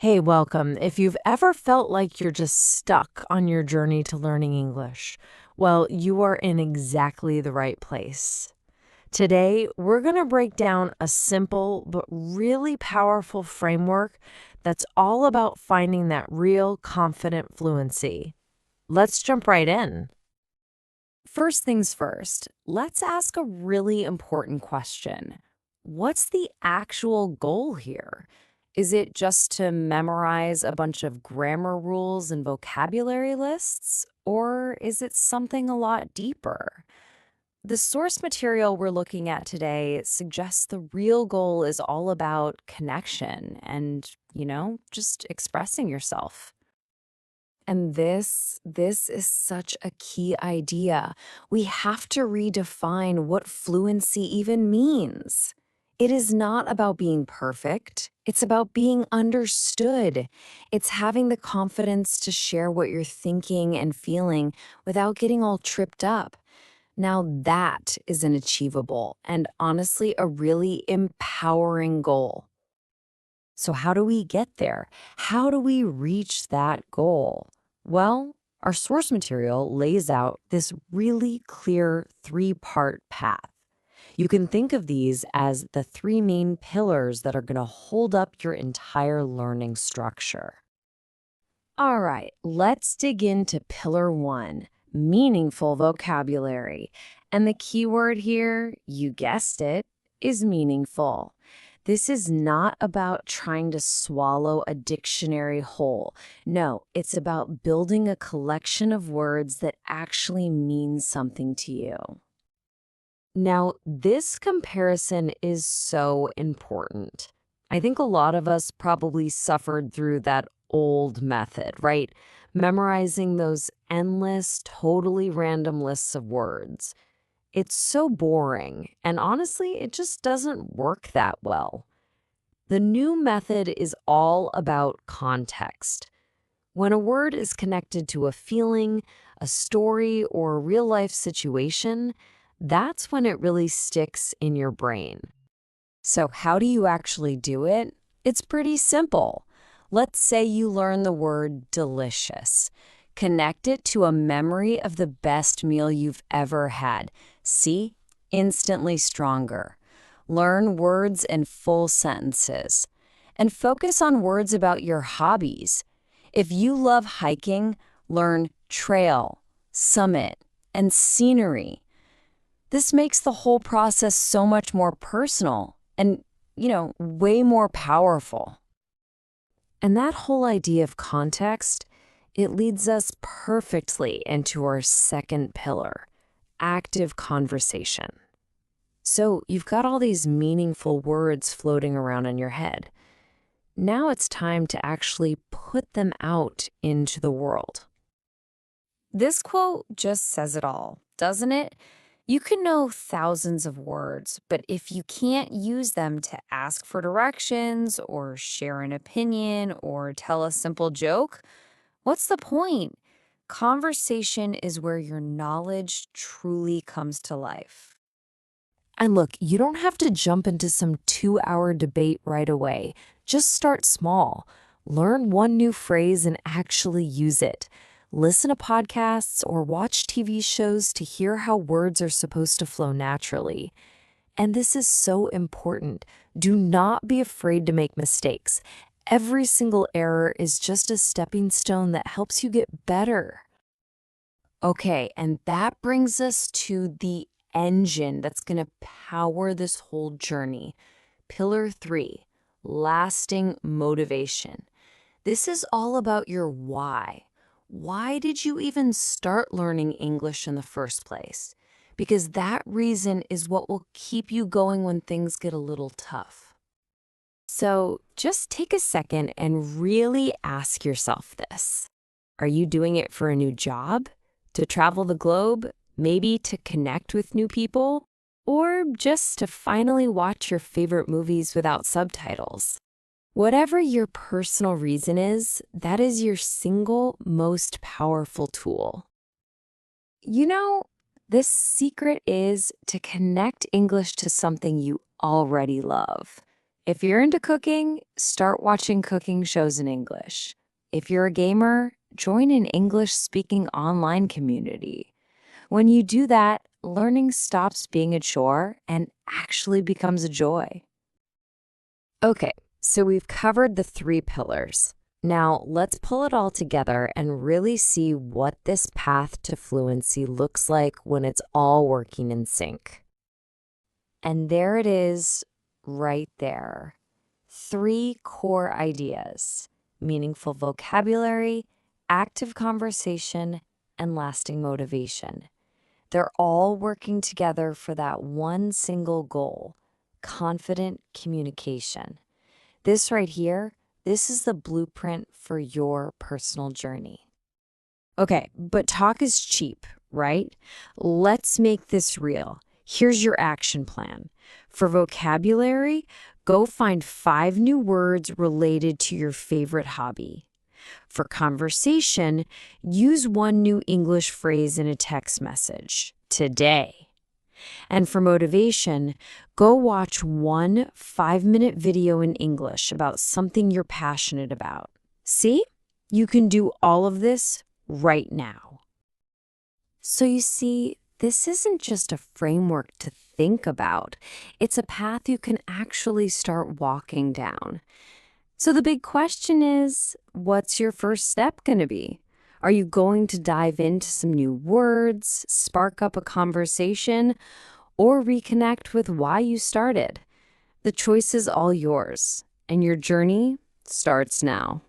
Hey, welcome. If you've ever felt like you're just stuck on your journey to learning English, well, you are in exactly the right place. Today, we're going to break down a simple but really powerful framework that's all about finding that real confident fluency. Let's jump right in. First things first, let's ask a really important question. What's the actual goal here? Is it just to memorize a bunch of grammar rules and vocabulary lists? Or is it something a lot deeper? The source material we're looking at today suggests the real goal is all about connection and, just expressing yourself. And this is such a key idea. We have to redefine what fluency even means. It is not about being perfect. It's about being understood. It's having the confidence to share what you're thinking and feeling without getting all tripped up. Now, that is an achievable and honestly a really empowering goal. So, how do we get there? How do we reach that goal? Well, our source material lays out this really clear three-part path. You can think of these as the three main pillars that are going to hold up your entire learning structure. All right, let's dig into pillar one, meaningful vocabulary. And the key word here, you guessed it, is meaningful. This is not about trying to swallow a dictionary whole. No, it's about building a collection of words that actually mean something to you. Now, this comparison is so important. I think a lot of us probably suffered through that old method, right? Memorizing those endless, totally random lists of words. It's so boring, and honestly, it just doesn't work that well. The new method is all about context. When a word is connected to a feeling, a story, or a real life situation, that's when it really sticks in your brain. So, how do you actually do it? It's pretty simple. Let's say you learn the word delicious. Connect it to a memory of the best meal you've ever had. See? Instantly stronger. Learn words in full sentences. And focus on words about your hobbies. If you love hiking, learn trail, summit, and scenery. This makes the whole process so much more personal and, way more powerful. And that whole idea of context, it leads us perfectly into our second pillar, active conversation. So you've got all these meaningful words floating around in your head. Now it's time to actually put them out into the world. This quote just says it all, doesn't it? You can know thousands of words, but if you can't use them to ask for directions or share an opinion or tell a simple joke, what's the point? Conversation is where your knowledge truly comes to life. And look, you don't have to jump into some 2-hour debate right away. Just start small. Learn one new phrase and actually use it. Listen to podcasts or watch TV shows to hear how words are supposed to flow naturally. And this is so important. Do not be afraid to make mistakes. Every single error is just a stepping stone that helps you get better. Okay, and that brings us to the engine that's going to power this whole journey. Pillar three, lasting motivation. This is all about your why. Why did you even start learning English in the first place? Because that reason is what will keep you going when things get a little tough. So just take a second and really ask yourself this. Are you doing it for a new job? To travel the globe? Maybe to connect with new people? Or just to finally watch your favorite movies without subtitles? Whatever your personal reason is, that is your single most powerful tool. You know, the secret is to connect English to something you already love. If you're into cooking, start watching cooking shows in English. If you're a gamer, join an English-speaking online community. When you do that, learning stops being a chore and actually becomes a joy. Okay, so we've covered the 3 pillars. Now, let's pull it all together and really see what this path to fluency looks like when it's all working in sync. And there it is, right there. 3 core ideas: meaningful vocabulary, active conversation, and lasting motivation. They're all working together for that one single goal: confident communication. This right here, this is the blueprint for your personal journey. Okay, but talk is cheap, right? Let's make this real. Here's your action plan. For vocabulary, go find 5 new words related to your favorite hobby. For conversation, use 1 new English phrase in a text message today. And for motivation, go watch 1 5-minute video in English about something you're passionate about. See? You can do all of this right now. So you see, this isn't just a framework to think about. It's a path you can actually start walking down. So the big question is, what's your first step going to be? Are you going to dive into some new words, spark up a conversation, or reconnect with why you started? The choice is all yours, and your journey starts now.